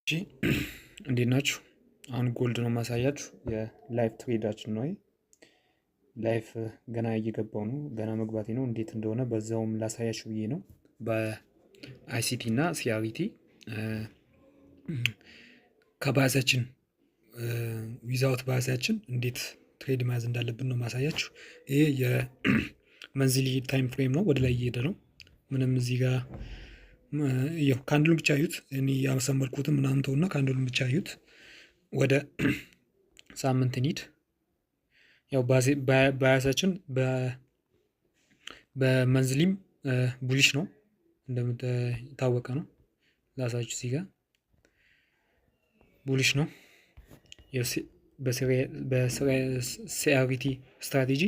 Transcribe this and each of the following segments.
እሺ እንዴት ናችሁ? አሁን ጎልድ ነው ማሳያችሁ የላይፍ ትሬዳችን ነው። ላይፍ ገና እየገባው ነው፣ ገና መግባቴ ነው። እንዴት እንደሆነ በዛውም ላሳያችሁ ብዬ ነው። በአይሲቲ እና ሲአሪቲ ከባያሳችን ዊዛውት ባያሳችን እንዴት ትሬድ መያዝ እንዳለብን ነው ማሳያችሁ። ይሄ የመንዝሊ ታይም ፍሬም ነው፣ ወደ ላይ እየሄደ ነው። ምንም እዚህ ጋር ያው ካንድሉን ብቻ አዩት። እኔ ያሰመርኩትም ምናምን ተውና ካንድሉን ብቻ አዩት። ወደ ሳምንት ኒድ ያው ባያሳችን በመንዝሊም ቡሊሽ ነው እንደምታወቀ ነው። ላሳችሁ እዚህ ጋር ቡሊሽ ነው። በሲአሪቲ ስትራቴጂ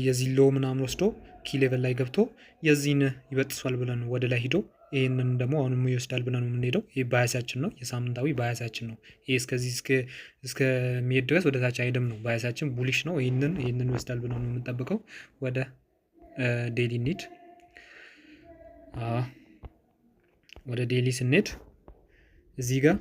የዚህ ሎ ምናምን ወስዶ ኪ ሌቨል ላይ ገብቶ የዚህን ይበጥሷል ብለን ወደ ላይ ሂዶ ይህንን ደግሞ አሁንም ይወስዳል ብለን ነው የምንሄደው። ይህ ባያሳችን ነው፣ የሳምንታዊ ባያሳችን ነው። ይህ እስከዚህ እስከሚሄድ ድረስ ወደ ታች አይደም ነው። ባያሳችን ቡሊሽ ነው። ይህንን ይወስዳል ብለን ነው የምንጠብቀው። ወደ ዴሊ ኒድ ወደ ዴሊ ስንሄድ እዚህ ጋር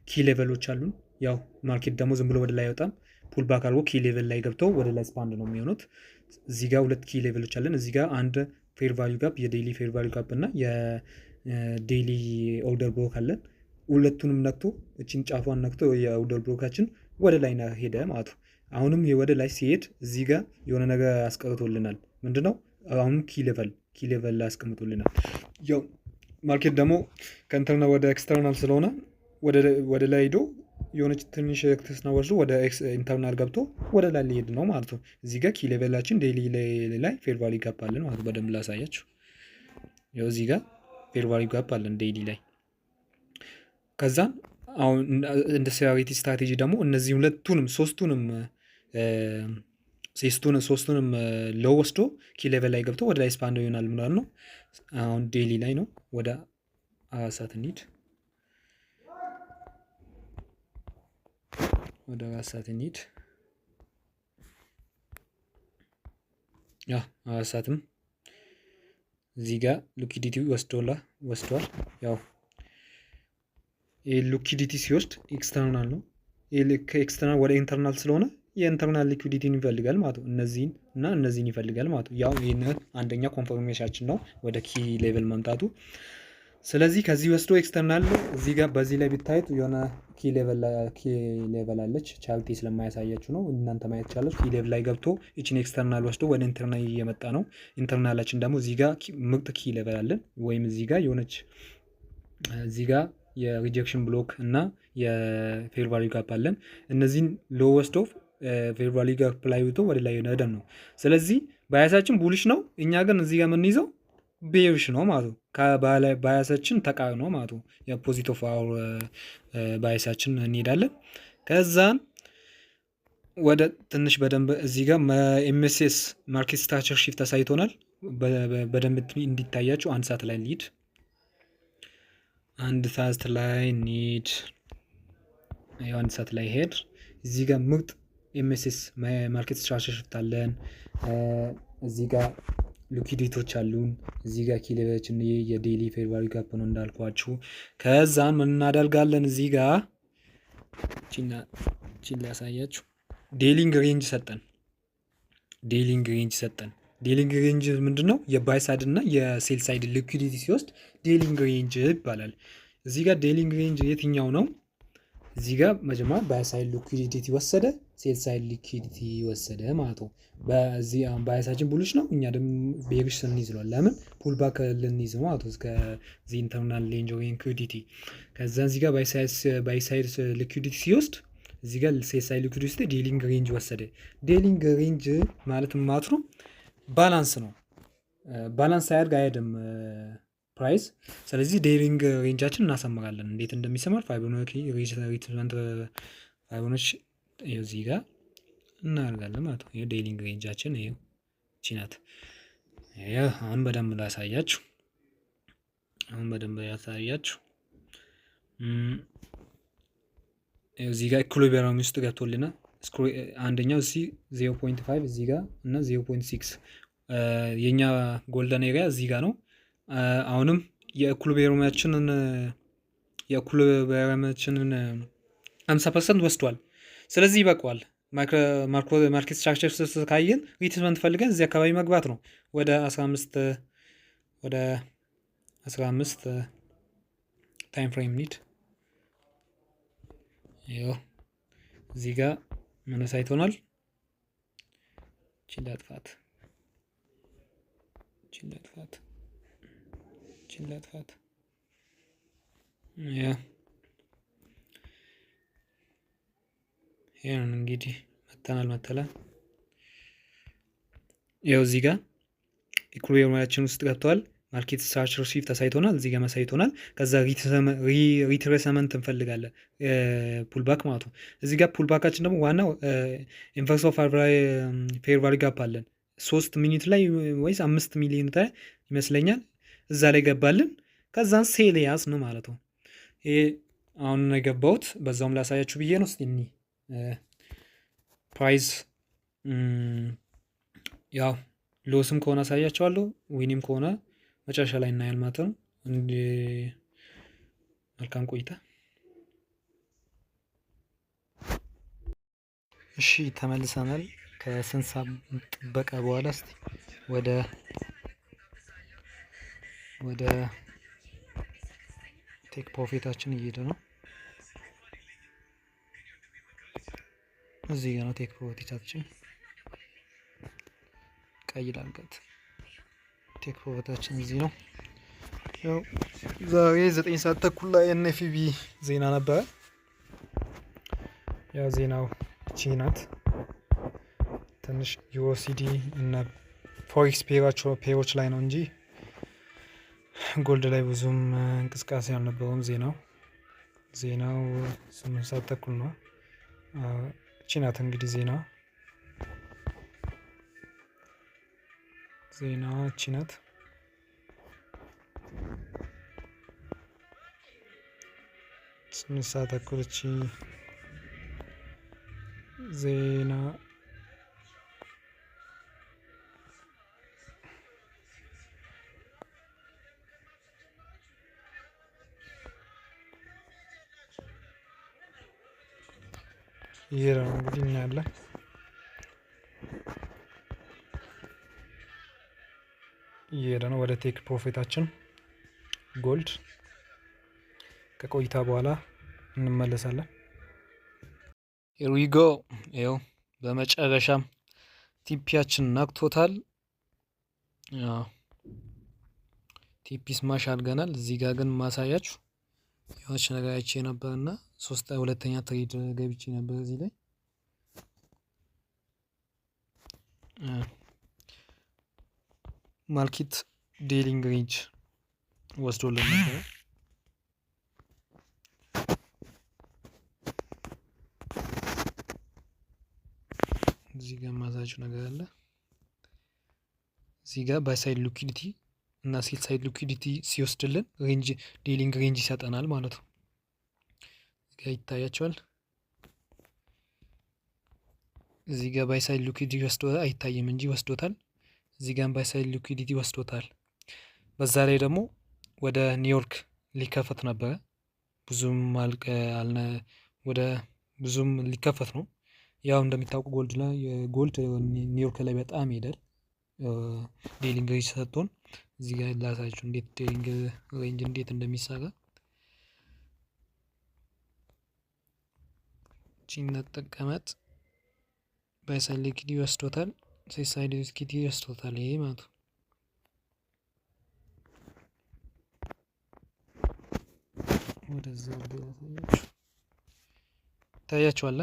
ኪ ሌቨሎች አሉን። ያው ማርኬት ደግሞ ዝም ብሎ ወደ ላይ አይወጣም። ፑል ባክ አድርጎ ኪ ሌቨል ላይ ገብተው ወደ ላይ ስፓንድ ነው የሚሆኑት። እዚህ ጋር ሁለት ኪ ሌቨሎች አለን። እዚህ ጋር አንድ ፌር ቫልዩ ጋፕ፣ የዴይሊ ፌር ቫልዩ ጋፕ እና የዴይሊ ኦርደር ብሎክ አለን። ሁለቱንም ነክቶ እችን ጫፏን ነክቶ የኦርደር ብሎካችን ወደ ላይ ሄደ ማለት ነው። አሁንም ወደ ላይ ሲሄድ እዚህ ጋር የሆነ ነገር አስቀርቶልናል። ምንድነው? አሁንም ኪ ሌቨል ላይ አስቀምጦልናል። ያው ማርኬት ደግሞ ከኢንተርናል ወደ ኤክስተርናል ስለሆነ ወደ ላይ ሄዶ የሆነች ትንሽ ኤክስተርናል ወስዶ ወደ ኢንተርናል ገብቶ ወደ ላይ ሊሄድ ነው ማለት ነው። እዚህ ጋር ኪ ሌቨላችን ዴይሊ ላይ ፌር ቫልዩ ጋፕ አለን ማለት በደንብ ላሳያችሁ። ያው እዚህ ጋር ፌር ቫልዩ ጋፕ አለን ዴይሊ ላይ። ከዛም አሁን እንደ ሲአሪቲ ስትራቴጂ ደግሞ እነዚህ ሶስቱንም ሎው ወስዶ ኪ ሌቨል ላይ ገብቶ ወደ ላይ ስፓንድ ይሆናል ማለት ነው። አሁን ዴይሊ ላይ ነው። ወደ አሳት እንሂድ። ወደ አሳት እንሂድ። አሳትም እዚህ ጋር ሊኩዲቲ ወስዷል። ያው ሊኩዲቲ ሲወስድ ኤክስተርናል ነው። ከኤክስተርናል ወደ ኢንተርናል ስለሆነ የኢንተርናል ሊኩዲቲን ይፈልጋል ማለት ነው። እነዚህን ይፈልጋል ማለት ነው። ያው ይህን አንደኛ ኮንፈርሜሽናችን ነው ወደ ኪ ሌቨል መምጣቱ። ስለዚህ ከዚህ ወስዶ ኤክስተርናል እዚህ ጋር በዚህ ላይ ቢታዩት የሆነ ኪ ሌቨል አለች። ቻርቲ ስለማያሳያችሁ ነው፣ እናንተ ማየት ቻለች። ኪ ሌቨል ላይ ገብቶ እችን ኤክስተርናል ወስዶ ወደ ኢንተርናል እየመጣ ነው። ኢንተርናላችን ደግሞ እዚህ ጋር ምርጥ ኪ ሌቨል አለን፣ ወይም እዚህ ጋር የሆነች እዚህ ጋር የሪጀክሽን ብሎክ እና የፌር ቫልዩ ጋፕ አለን። እነዚህን ሎ ወስዶ ፌር ቫልዩ ጋፕ ላይ ወጥቶ ወደ ላይ ሄደን ነው። ስለዚህ ባያሳችን ቡሊሽ ነው፣ እኛ ግን እዚህ ጋር የምንይዘው ቤሪሽ ነው ማለት ነው። ከባያሳችን ተቃር ነው ማለት ነው። የፖዚቲቭ ኦፍ አወር ባያሳችን እንሄዳለን። ከዛን ወደ ትንሽ በደንብ እዚህ ጋር ኤምኤስኤስ ማርኬት ስትራክቸር ሺፍት አሳይቶናል። በደንብ እንዲታያቸው አንድ ሰዓት ላይ ኒድ አንድ ሰዓት ላይ ሄድ እዚህ ጋር ምርጥ ኤምኤስኤስ ማርኬት ስትራክቸር ሺፍት አለን። እዚህ ጋር ሊኩዲቲዎች አሉን። እዚህ ጋር ኪ ሌቨላችን የዴይሊ ፌር ቫልዩ ጋፕ ነው እንዳልኳችሁ። ከዛን ምን እናደርጋለን? እዚህ ጋር ቺን ላሳያችሁ። ዴይሊንግ ሬንጅ ሰጠን። ዴይሊንግ ሬንጅ ምንድነው? የባይ ሳይድ እና የሴል ሳይድ ሊኩዲቲ ሲወስድ ዴይሊንግ ሬንጅ ይባላል። እዚህ ጋር ዴይሊንግ ሬንጅ የትኛው ነው? እዚህ ጋር መጀመሪያ ባይ ሳይድ ሊኩዲቲ ወሰደ፣ ሴል ሳይድ ሊኩዲቲ ወሰደ ማለት ነው። በዚህ ባያሳችን ቡሊሽ ነው፣ እኛ ደግሞ ቤሪሽ ስንይዝ ነው። ለምን ፑል ባክ ልንይዝ ነው ማለት ነው። እስከዚህ ኢንተርናል ሬንጅ ሊኩዲቲ። ከዛ እዚህ ጋር ባይ ሳይድ ሊኩዲቲ ሲወስድ እዚህ ጋር ሴል ሳይድ ሊኩዲቲ ወስደ ዴይሊንግ ሬንጅ ወሰደ። ዴይሊንግ ሬንጅ ማለት ማለት ነው ባላንስ ነው። ባላንስ ሳያደርግ አይሄድም ፕራይስ። ስለዚህ ዴይሊንግ ሬንጃችን እናሰምራለን። እንዴት እንደሚሰመር ፋይቦናቺ ሪትመንት ፋይቦናቺ እዚህ ጋር እናደርጋለን ማለት ነው። ዴይሊንግ ሬንጃችን ይሄ ቺናት። አሁን በደንብ ላሳያችሁ። እዚህ ጋር ኢኩሊብሪየም ውስጥ ገብቶልናል። አንደኛው እዚህ 0.5 እዚህ ጋር እና 0.6 የኛ ጎልደን ኤሪያ እዚህ ጋር ነው። አሁንም የኢኩሊብሪየማችንን የኢኩሊብሪየማችንን 50% ወስዷል። ስለዚህ ይበቃዋል። ማርኬት ስትራክቸር ካየን ሪትመንት ፈልገን እዚህ አካባቢ መግባት ነው። ወደ 15 ታይም ፍሬም ኒድ ይኸው እዚህ ጋር ምን አሳይቶናል? ችላጥፋት ይሄን እንግዲህ መተናል ይኸው እዚህ ጋር ኢኩሊብሪየማችን ውስጥ ገብተዋል። ማርኬት ስትራክቸር shift አሳይቶናል። እዚህ ጋር አሳይቶናል። ከዛ ሪትሬስመንት እንፈልጋለን ፑልባክ ማለት ነው። እዚህ ጋር ፑልባካችን ደግሞ ዋናው ኢንቨርስ ኦፍ ፌር ቫልዩ ጋፕ አለን 3 ሚኒት ላይ ወይስ 5 ሚሊዮን ላይ ይመስለኛል እዛ ላይ ገባልን። ከዛን ሴል ያዝ ነው ማለት ነው። ይሄ አሁን ነው የገባሁት። በዛውም ላሳያችሁ ብዬ ነው። እስቲ ፕራይስ ያው ሎስም ከሆነ አሳያቸዋለሁ፣ ዊኒም ከሆነ መጨረሻ ላይ እናያል ማለት ነው። መልካም ቆይታ። እሺ ተመልሰናል ከስንት ሰዓት ጥበቃ በኋላ። እስቲ ወደ ቴክ ፕሮፊታችን እየሄደ ነው። እዚህ ጋር ነው ቴክ ፕሮፊታችን ቀይ ላልቀት ቴክ ፕሮፊታችን እዚህ ነው። ያው ዛሬ 9 ሰዓት ተኩል ላይ ኤንኤፍቢ ዜና ነበረ። ያው ዜናው እቺ ናት። ትንሽ ዩኦሲዲ እና ፎሬክስ ፔሮች ላይ ነው እንጂ ጎልድ ላይ ብዙም እንቅስቃሴ አልነበረውም። ዜናው 8 ሰዓት ተኩል ነው። እቺ ናት እንግዲህ ዜናዋ እቺ ናት። ስምንት ሰዓት ተኩል እቺ ዜና ይሄ ነው እንግዲህ እናያለን። እየሄደ ነው ወደ ቴክ ፕሮፊታችን ጎልድ። ከቆይታ በኋላ እንመለሳለን። ሂር ዊ ጎ። ይኸው በመጨረሻም ቲፒያችን ነክቶታል። ቲፒ ስማሽ አድርገናል። እዚህ ጋር ግን ማሳያችሁ የሆነች ነገር አይቼ ነበር እና ሁለተኛ ትሬድ ገብቼ ነበር እዚህ ላይ ማርኬት ዴሊንግ ሬንጅ ወስዶልን ነበር። እዚህ ጋር ማሳያችሁ ነገር አለ። እዚህ ጋር ባይ ሳይድ ሊኩዊዲቲ እና ሴል ሳይድ ሊኩዊዲቲ ሲወስድልን ሬንጅ ዴሊንግ ሬንጅ ይሰጠናል ማለት ነው። እዚህ ጋር ይታያቸዋል። እዚህ ጋር ባይ ሳይድ ሊኩዊዲቲ ወስዶታል፣ አይታይም እንጂ ወስዶታል። እዚህ ጋር ባይ ሳይድ ሊኩዊዲቲ ወስዶታል። በዛ ላይ ደግሞ ወደ ኒውዮርክ ሊከፈት ነበረ። ብዙም ሊከፈት ነው። ያው እንደሚታወቁ ጎልድ ኒውዮርክ ላይ በጣም ይሄዳል። ዴሊንግ ሬንጅ ሰጥቶን እዚህ ጋር ላሳያችሁ እንዴት ዴሊንግ ሬንጅ እንዴት እንደሚሰራ። ቺን ተጠቀመጥ ባይ ሳይድ ሊኩዊዲቲ ወስዶታል፣ ሴል ሳይድ ሊኩዊዲቲ ወስዶታል። ይሄ ማለት ነው። ወደዛ ታያችኋል።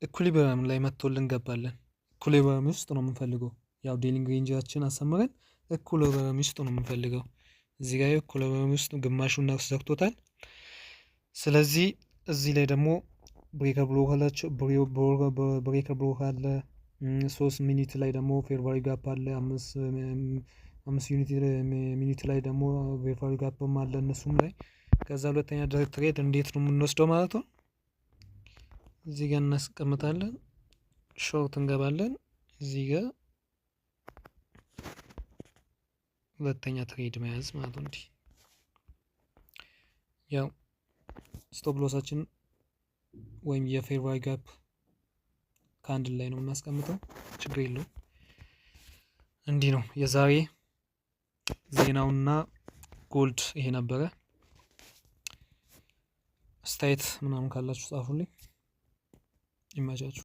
ኢኩሊብሪየም ላይ መጥቶልን ገባለን። ኢኩሊብሪየም ውስጥ ነው የምንፈልገው። ያው ዴሊንግ ሬንጃችን አሰምረን ኢኩሊብሪየም ውስጥ ነው የምንፈልገው። እዚህ ጋር ኢኩሊብሪየም ውስጥ ግማሹን ነፍስ ዘግቶታል። ስለዚህ እዚህ ላይ ደግሞ ብሬከር ብሎክ አለ። 3 ሚኒት ላይ ደግሞ ፌር ቫልዩ ጋፕ አለ። 5 ሚኒት ላይ ደግሞ ፌር ቫልዩ ጋፕም አለ እነሱም ላይ። ከዛ ሁለተኛ ትሬድ እንዴት ነው የምንወስደው ማለት ነው። እዚህ ጋር እናስቀምጣለን፣ ሾርት እንገባለን። እዚህ ጋር ሁለተኛ ትሬድ መያዝ ማለት ነው። እንዲህ ያው ስቶፕ ሎሳችን ወይም የፌር ቫልዩ ጋፕ ከአንድ ላይ ነው የምናስቀምጠው፣ ችግር የለውም። እንዲህ ነው የዛሬ ዜናውና ጎልድ ይሄ ነበረ። አስተያየት ምናምን ካላችሁ ጻፉልኝ። ይመቻችሁ።